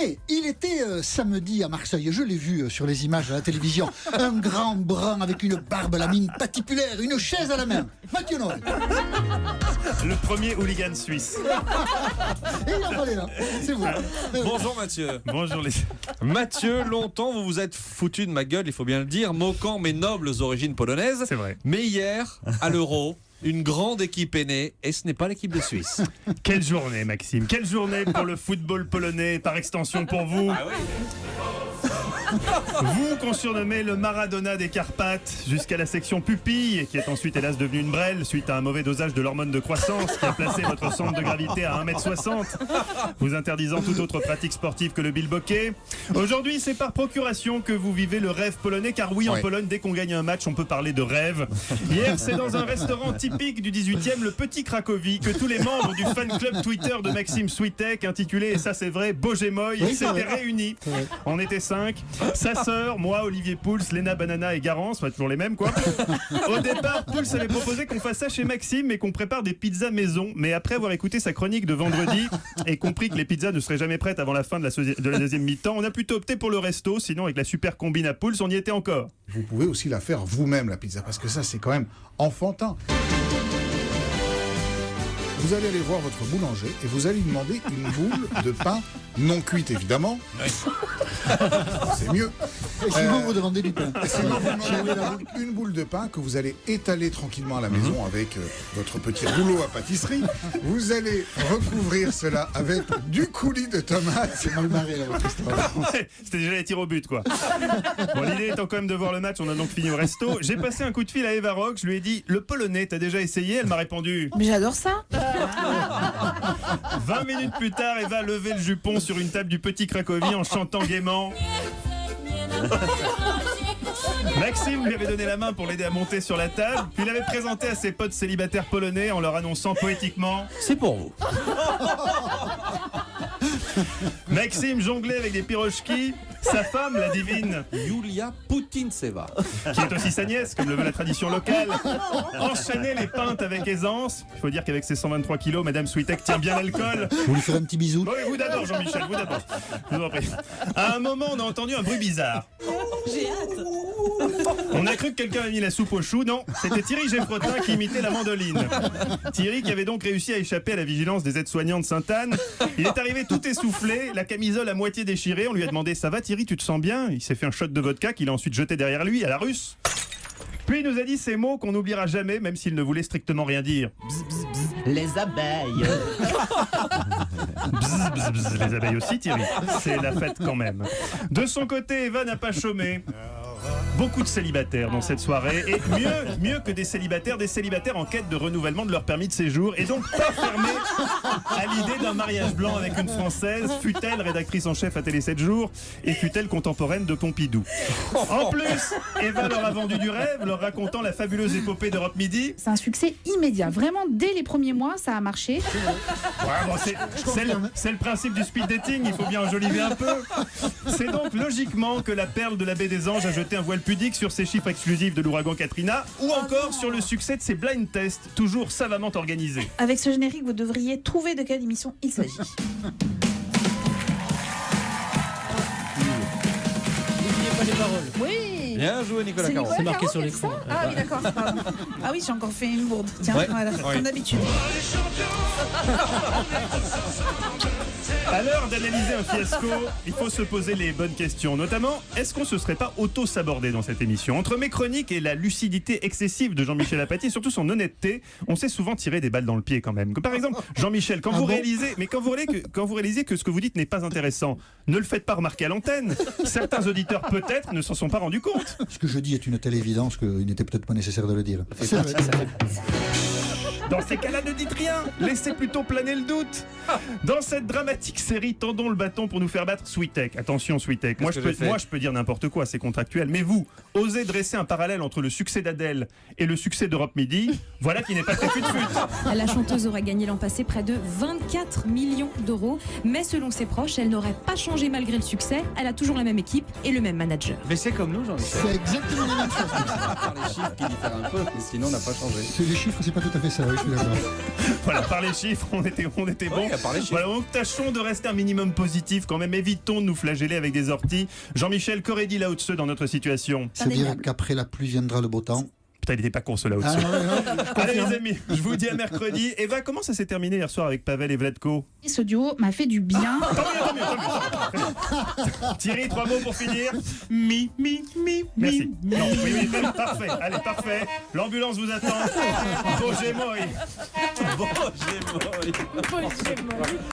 Il était samedi à Marseille, je l'ai vu sur les images à la télévision. Un grand brun avec une barbe à la mine patipulaire, une chaise à la main. Mathieu Noël. Le premier hooligan suisse. Et il en fallait là, c'est vous. Bonjour Mathieu. Bonjour les... Mathieu, longtemps vous vous êtes foutu de ma gueule, il faut bien le dire, moquant mes nobles origines polonaises. C'est vrai. Mais hier, à l'Euro, une grande équipe est née et ce n'est pas l'équipe de Suisse. Quelle journée, Maxime. Quelle journée pour le football polonais, par extension pour vous. Ah oui. Vous qu'on surnommez le Maradona des Carpates, jusqu'à la section pupille, qui est ensuite hélas devenue une brêle suite à un mauvais dosage de l'hormone de croissance qui a placé votre centre de gravité à 1m60, vous interdisant toute autre pratique sportive que le bilboquet. Aujourd'hui, c'est par procuration que vous vivez le rêve polonais, car oui, en Pologne, dès qu'on gagne un match, on peut parler de rêve. Hier, c'est dans un restaurant typique du 18e, le Petit Cracovie, que tous les membres du fan club Twitter de Maxime Switek, intitulé, et ça c'est vrai, Bogemoy, s'étaient réunis. On était 5. Sa sœur, moi, Olivier Pouls, Léna Banana et Garance, toujours les mêmes quoi. Au départ, Pouls avait proposé qu'on fasse ça chez Maxime et qu'on prépare des pizzas maison. Mais après avoir écouté sa chronique de vendredi et compris que les pizzas ne seraient jamais prêtes avant la fin de la deuxième mi-temps, on a plutôt opté pour le resto. Sinon, avec la super combine à Pouls, on y était encore. Vous pouvez aussi la faire vous-même, la pizza, parce que ça, c'est quand même enfantin. Vous allez aller voir votre boulanger et vous allez lui demander une boule de pain non cuite, évidemment. C'est mieux. Et sinon, vous demandez du pain. Sinon, vous demandez une boule de pain que vous allez étaler tranquillement à la maison avec votre petit rouleau à pâtisserie. Vous allez recouvrir cela avec du coulis de tomates. C'est mal marré là, votre histoire. Ouais, c'était déjà les tirs au but quoi. Bon, l'idée étant quand même de voir le match, on a donc fini au resto. J'ai passé un coup de fil à Eva Rock, je lui ai dit le polonais, t'as déjà essayé? Elle m'a répondu Mais j'adore ça. 20 minutes plus tard, Eva levait le jupon sur une table du Petit Cracovie en chantant gaiement. Maxime lui avait donné la main pour l'aider à monter sur la table, puis il avait présenté à ses potes célibataires polonais en leur annonçant poétiquement « C'est pour vous. » Maxime jonglait avec des pirochki, sa femme, la divine, Yulia Putintseva. qui est aussi sa nièce, comme le veut la tradition locale, enchaînait les pintes avec aisance. Il faut dire qu'avec ses 123 kilos, Madame Switek tient bien l'alcool. Vous lui ferez un petit bisou. Oui, vous d'abord, Jean-Michel, vous d'abord. Je vous en prie. À un moment, on a entendu un bruit bizarre. J'ai hâte. On a cru que quelqu'un avait mis la soupe aux choux. Non, c'était Thierry Geffrotin qui imitait la mandoline. Thierry qui avait donc réussi à échapper à la vigilance des aides-soignantes Sainte-Anne. Il est arrivé tout essoufflé, la camisole à moitié déchirée. On lui a demandé « Ça va Thierry, tu te sens bien ?» Il s'est fait un shot de vodka qu'il a ensuite jeté derrière lui à la russe. Puis il nous a dit ces mots qu'on n'oubliera jamais, même s'il ne voulait strictement rien dire. Les abeilles. Bzz, bzz, bzz, les abeilles aussi, Thierry. C'est la fête quand même. De son côté, Eva n'a pas chômé. Beaucoup de célibataires dans cette soirée, et mieux que des célibataires en quête de renouvellement de leur permis de séjour, et donc pas fermés à l'idée d'un mariage blanc avec une Française, fut-elle rédactrice en chef à Télé 7 jours, et fut-elle contemporaine de Pompidou. En plus, Eva leur a vendu du rêve, leur racontant la fabuleuse épopée d'Europe Midi. C'est un succès immédiat. Vraiment, dès les premiers mois, ça a marché. Ouais, bon, c'est le principe du speed dating, il faut bien enjoliver un peu. C'est donc logiquement que la perle de la baie des Anges a jeté un voile pudique sur ses chiffres exclusifs de l'ouragan Katrina, ou encore sur le succès de ses blind tests, toujours savamment organisés. Avec ce générique, vous devriez trouver de quelle émission il s'agit. N'oubliez pas les paroles. Oui. Bien joué Nicolas C'est Caron. Nicolas C'est marqué Caro sur qui a l'écran. dit ça. Ah oui, d'accord. Pardon. Ah oui, j'ai encore fait une bourde. Tiens, Ouais. voilà, Oui. comme d'habitude. À l'heure d'analyser un fiasco, il faut se poser les bonnes questions. Notamment, est-ce qu'on se serait pas auto-sabordé dans cette émission? Entre mes chroniques et la lucidité excessive de Jean-Michel Apathy, et surtout son honnêteté, on s'est souvent tiré des balles dans le pied quand même. Par exemple, Jean-Michel, quand vous réalisez que ce que vous dites n'est pas intéressant, ne le faites pas remarquer à l'antenne. Certains auditeurs peut-être ne s'en sont pas rendus compte. Ce que je dis est une telle évidence qu'il n'était peut-être pas nécessaire de le dire. C'est vrai. Dans ces cas-là, ne dites rien. Laissez plutôt planer le doute. Dans cette dramatique série, tendons le bâton pour nous faire battre Switek. Attention Switek, moi je peux dire n'importe quoi, c'est contractuel. Mais vous, osez dresser un parallèle entre le succès d'Adèle et le succès d'Europe Midi, voilà qui n'est pas très fut-fut. La chanteuse aurait gagné l'an passé près de 24 millions d'euros. Mais selon ses proches, elle n'aurait pas changé malgré le succès. Elle a toujours la même équipe et le même manager. Mais c'est comme nous Jean-Michel. C'est exactement la même chose. À part les chiffres qui diffèrent un peu, mais sinon on n'a pas changé. Les chiffres, c'est pas tout à fait ça. Oui. je suis d'accord. Voilà, par les chiffres, on était bon. Oui, par les chiffres. Voilà, donc tâchons de rester un minimum positif quand même. Évitons de nous flageller avec des orties. Jean-Michel, qu'aurait dit Lao Tse dans notre situation? C'est-à-dire Indéniable. qu'après la pluie viendra le beau temps. Putain, il était pas con ce Lao Tse. Ah, non, non, je Allez confirme. les amis, je vous dis à mercredi. Eva, comment ça s'est terminé hier soir avec Pavel et Vladko? Ce duo m'a fait du bien. Tant mieux. Thierry, 3 mots pour finir. Merci. Non, oui, parfait. Allez, parfait. L'ambulance vous attend. Roger Moy. Bon, j'ai